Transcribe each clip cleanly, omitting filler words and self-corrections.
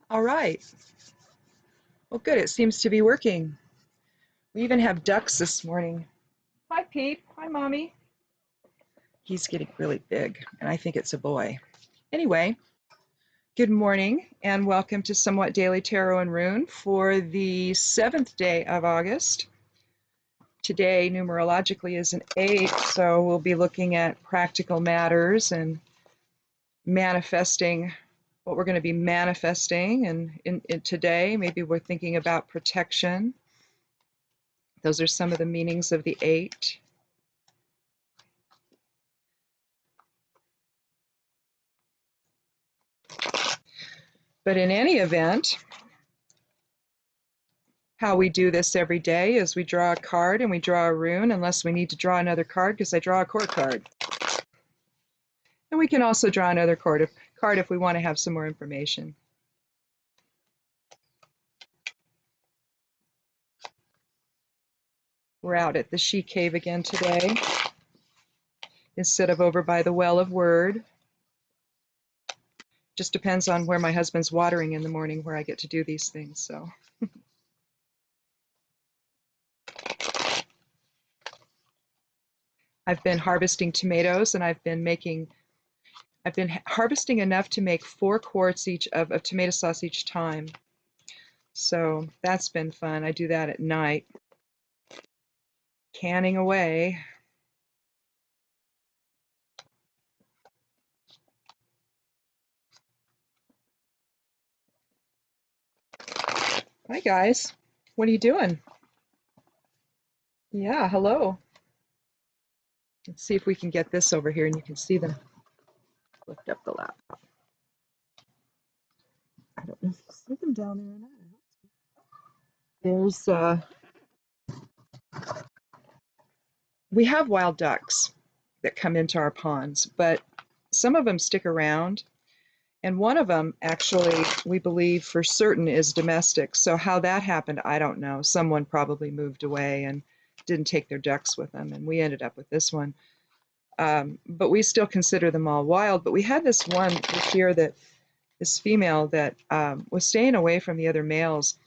All right. Well, good. It seems to be working. We even have ducks this morning. Hi, Peep. Hi, Mommy. He's getting really big, and I think it's a boy. Anyway, good morning, and welcome to Somewhat Daily Tarot and Rune for the 7th day of August. Today, numerologically, is an 8, so we'll be looking at practical matters and manifesting what we're going to be manifesting. And in today, maybe we're thinking about protection. Those are some of the meanings of the 8. But in any event, how we do this every day is we draw a card and we draw a rune, unless we need to draw another card, because I draw a court card. And we can also draw another card if we want to have some more information. We're out at the She Cave again today, instead of over by the Well of Word. Just depends on where my husband's watering in the morning, where I get to do these things. So I've been harvesting tomatoes, and I've been harvesting enough to make 4 quarts each of tomato sauce each time. So that's been fun. I do that at night, canning away. Hi guys, what are you doing? Yeah, hello. Let's see if we can get this over here and you can see them. Lift up the laptop. I don't know if you see them down there or not. There's we have wild ducks that come into our ponds, but some of them stick around, and one of them actually, we believe for certain, is domestic. So how that happened, I don't know. Someone probably moved away and didn't take their ducks with them, and we ended up with this one. But we still consider them all wild. But we had this one this year, this female that was staying away from the other males,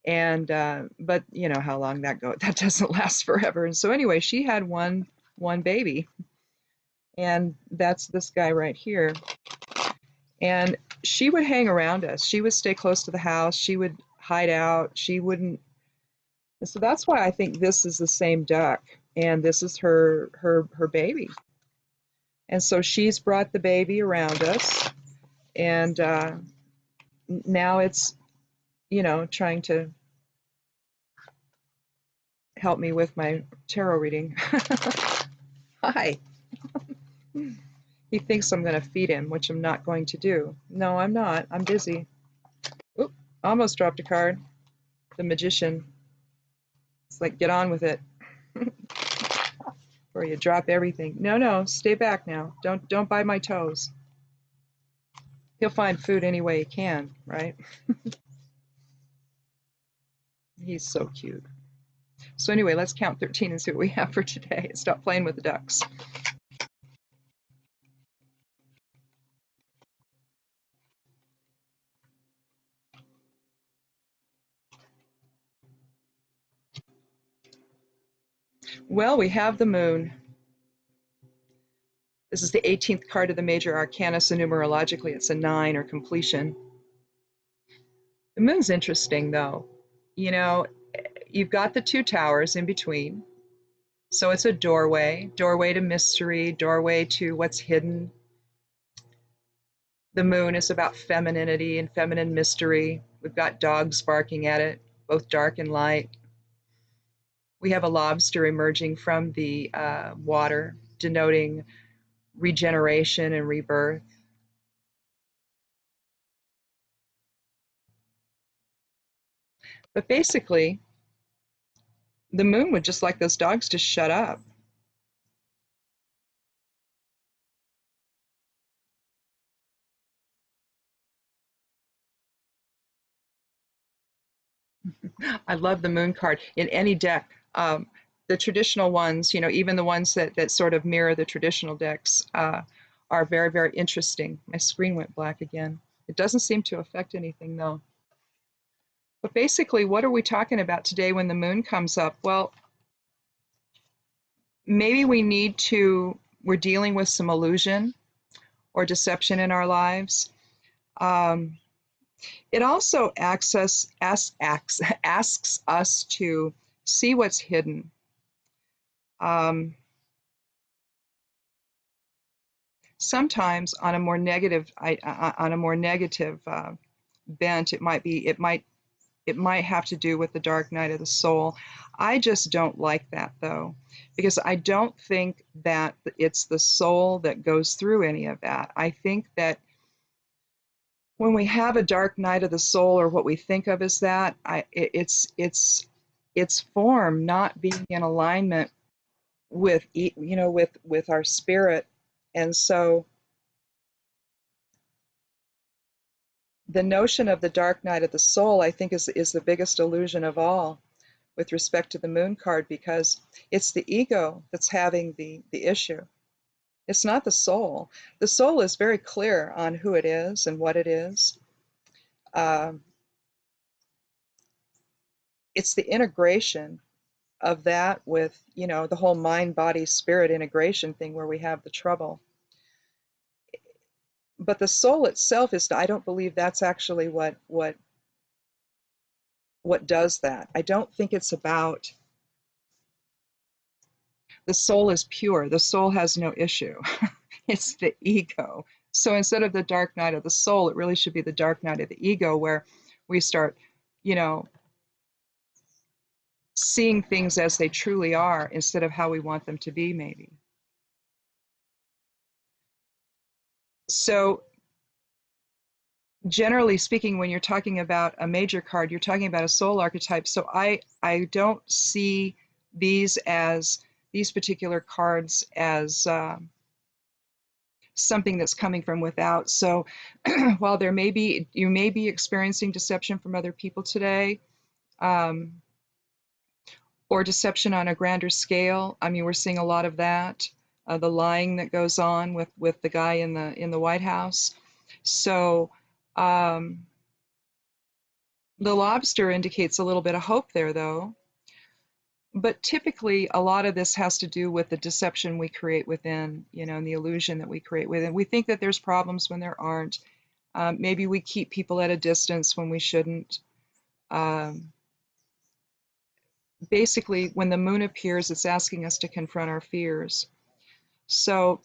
and but you know how long that doesn't last forever. And so anyway, she had one baby, and that's this guy right here. And she would hang around us. She would stay close to the house. She would hide out. She wouldn't. So that's why I think this is the same duck, and this is her baby. And so she's brought the baby around us, and now it's, trying to help me with my tarot reading. Hi. He thinks I'm going to feed him, which I'm not going to do. No, I'm not. I'm busy. Oop, almost dropped a card. The Magician. It's like, get on with it. Or you drop everything. No, stay back now. Don't bite my toes. He'll find food any way he can, right? He's so cute. So anyway, let's count 13 and see what we have for today. Stop playing with the ducks. Well, we have the moon. This is the 18th card of the major arcana, so numerologically it's a 9, or completion. The moon's interesting, though. You've got the 2 towers in between. So it's a doorway to mystery, doorway to what's hidden. The moon is about femininity and feminine mystery. We've got dogs barking at it, both dark and light. We have a lobster emerging from the water, denoting regeneration and rebirth. But basically, the moon would just like those dogs to shut up. I love the moon card in any deck. The traditional ones, even the ones that sort of mirror the traditional decks, are very, very interesting. My screen went black again. It doesn't seem to affect anything though. But basically, what are we talking about today when the moon comes up? Well, maybe we're dealing with some illusion or deception in our lives. Um, it also asks us to see what's hidden. Um, Sometimes on a more negative bent, it might have to do with the dark night of the soul. I just don't like that though, because I don't think that it's the soul that goes through any of that. I think that when we have a dark night of the soul, or what we think of as that, it's form not being in alignment with with our spirit. And so the notion of the dark night of the soul, I think, is the biggest illusion of all with respect to the moon card, because it's the ego that's having the issue. It's not the soul. The soul is very clear on who it is and what it is. It's the integration of that with, the whole mind, body, spirit integration thing where we have the trouble. But the soul itself is, I don't believe that's actually what does that. I don't think it's about, the soul is pure. The soul has no issue. It's the ego. So instead of the dark night of the soul, it really should be the dark night of the ego, where we start, seeing things as they truly are instead of how we want them to be, maybe. So generally speaking, when you're talking about a major card, you're talking about a soul archetype. So I don't see these particular cards as something that's coming from without. So while you may be experiencing deception from other people today, or deception on a grander scale. I mean, we're seeing a lot of that, the lying that goes on with the guy in the White House. So the lobster indicates a little bit of hope there, though. But typically, a lot of this has to do with the deception we create within, and the illusion that we create within. We think that there's problems when there aren't. Maybe we keep people at a distance when we shouldn't. Basically, when the moon appears, it's asking us to confront our fears. So,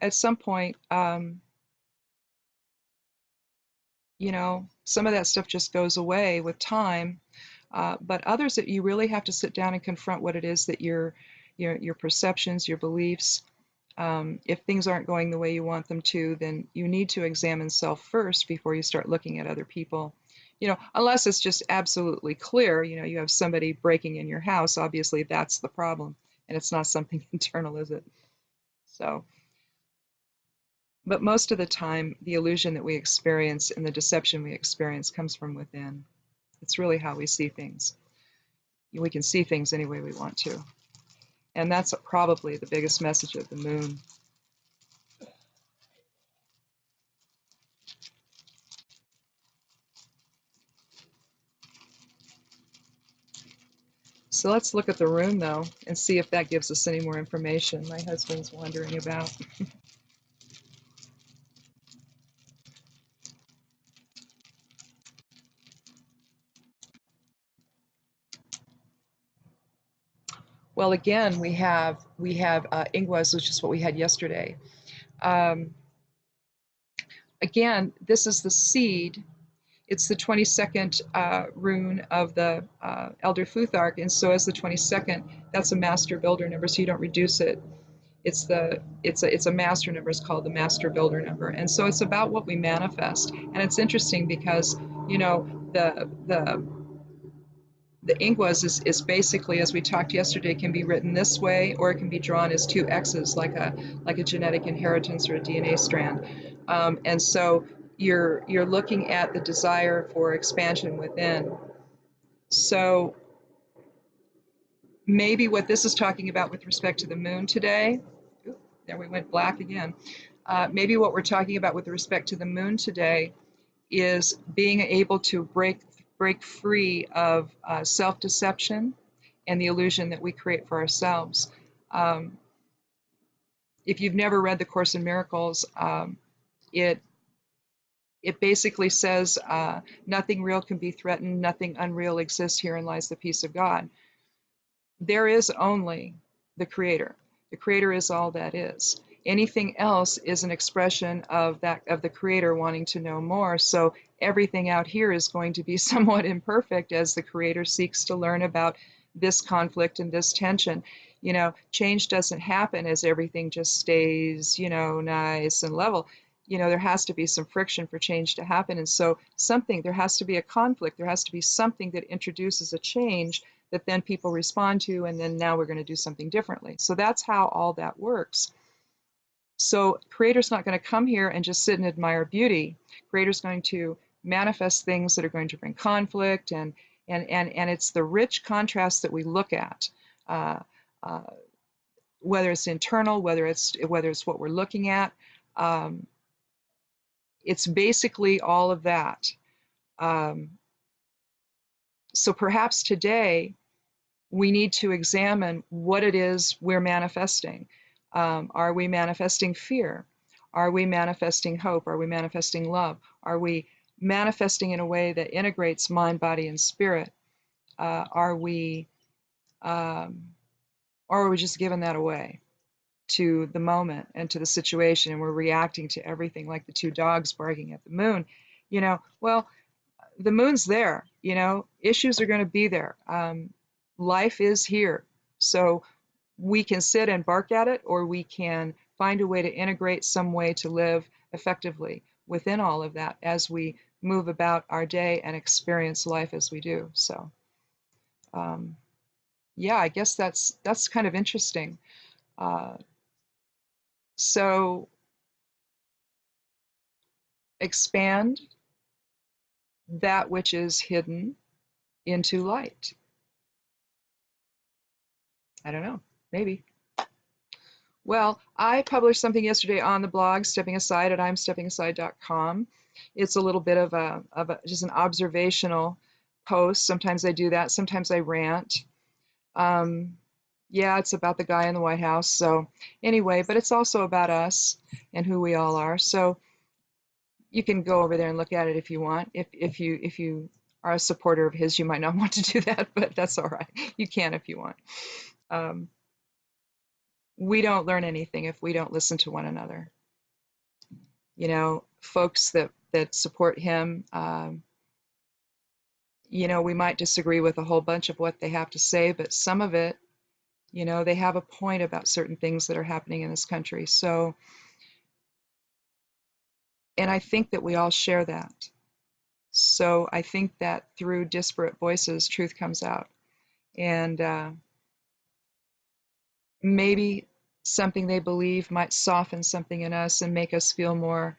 at some point, some of that stuff just goes away with time. But others, that you really have to sit down and confront what it is that your perceptions, your beliefs, if things aren't going the way you want them to, then you need to examine self first before you start looking at other people. Unless it's just absolutely clear, you have somebody breaking in your house, obviously that's the problem, and it's not something internal, is it? So, but most of the time, the illusion that we experience and the deception we experience comes from within. It's really how we see things. We can see things any way we want to. And that's probably the biggest message of the moon. So let's look at the rune, though, and see if that gives us any more information. My husband's wondering about. Well, again, we have Ingwas, which is what we had yesterday. Again, this is the seed. It's the 22nd rune of the Elder Futhark, and so as the 22nd, that's a master builder number, so you don't reduce it. It's a master number. It's called the master builder number, and so it's about what we manifest. And it's interesting because the Ingwas is basically, as we talked yesterday, can be written this way, or it can be drawn as two X's, like a genetic inheritance or a DNA strand. And so you're looking at the desire for expansion within. So maybe what this is talking about with respect to the moon today, there we went black again. Maybe what we're talking about with respect to the moon today is being able to break free of self-deception and the illusion that we create for ourselves. Um, if you've never read the Course in Miracles, it it basically says nothing real can be threatened, nothing unreal exists. Herein lies the peace of God. There is only the Creator. The Creator is all that is. Anything else is an expression of the Creator wanting to know more. So everything out here is going to be somewhat imperfect as the Creator seeks to learn about this conflict and this tension. Change doesn't happen as everything just stays, nice and level. There has to be some friction for change to happen. And so there has to be a conflict. There has to be something that introduces a change that then people respond to, and then now we're going to do something differently. So that's how all that works. So Creator's not going to come here and just sit and admire beauty. Creator's going to manifest things that are going to bring conflict, and it's the rich contrast that we look at, whether it's internal, whether it's what we're looking at. It's basically all of that. So perhaps today we need to examine what it is we're manifesting. Are we manifesting fear? Are we manifesting hope? Are we manifesting love? Are we manifesting in a way that integrates mind, body, and spirit? Or are we just giving that away to the moment and to the situation, and we're reacting to everything like the two dogs barking at the moon? Well, the moon's there. Issues are going to be there. Life is here. So we can sit and bark at it, or we can find a way to integrate some way to live effectively within all of that as we move about our day and experience life as we do. So, yeah, I guess that's kind of interesting. So expand that which is hidden into light. I don't know, maybe. Well, I published something yesterday on the blog, Stepping Aside, at imsteppingaside.com. It's a little bit of just an observational post. Sometimes I do that. Sometimes I rant. Yeah, it's about the guy in the White House. So anyway, but it's also about us and who we all are. So you can go over there and look at it if you want. If you are a supporter of his, you might not want to do that, but that's all right. You can if you want. We don't learn anything if we don't listen to one another. Folks that support him, we might disagree with a whole bunch of what they have to say, but some of it, they have a point about certain things that are happening in this country. So, and I think that we all share that. So I think that through disparate voices, truth comes out. And maybe something they believe might soften something in us and make us feel more,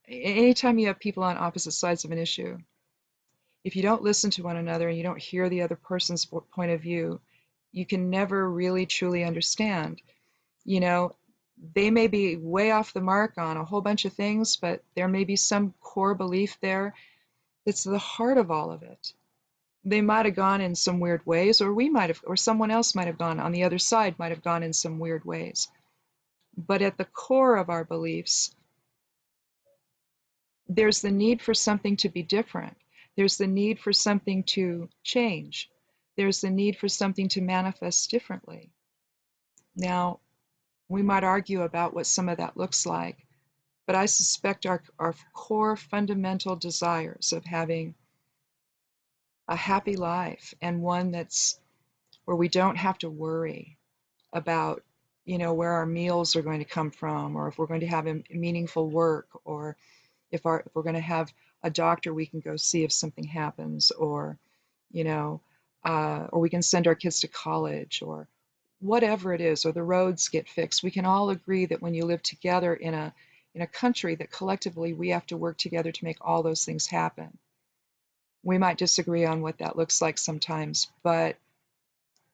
anytime you have people on opposite sides of an issue, if you don't listen to one another and you don't hear the other person's point of view, you can never really truly understand. They may be way off the mark on a whole bunch of things, but there may be some core belief there that's the heart of all of it. They might have gone in some weird ways, or we might have, or someone else might have gone on the other side, might have gone in some weird ways. But at the core of our beliefs, there's the need for something to be different. There's the need for something to change. There's the need for something to manifest differently. Now, we might argue about what some of that looks like, but I suspect our core fundamental desires of having a happy life, and one that's where we don't have to worry about, where our meals are going to come from, or if we're going to have a meaningful work, or if we're going to have a doctor we can go see if something happens, or or we can send our kids to college, or whatever it is, or the roads get fixed. We can all agree that when you live together in a country, that collectively we have to work together to make all those things happen. We might disagree on what that looks like sometimes, but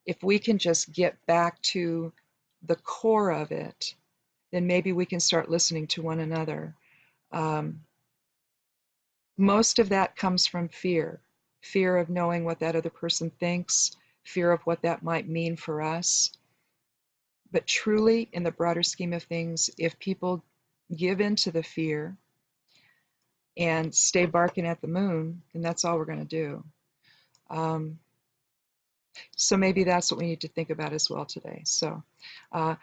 if we can just get back to the core of it, then maybe we can start listening to one another. Most of that comes from fear. Fear of knowing what that other person thinks, fear of what that might mean for us. But truly, in the broader scheme of things, if people give in to the fear and stay barking at the moon, then that's all we're going to do. Um, so maybe that's what we need to think about as well today. So uh,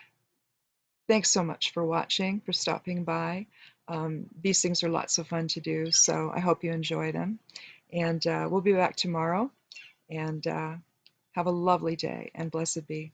thanks so much for watching, for stopping by. These things are lots of fun to do, so I hope you enjoy them. And we'll be back tomorrow. And have a lovely day, and blessed be.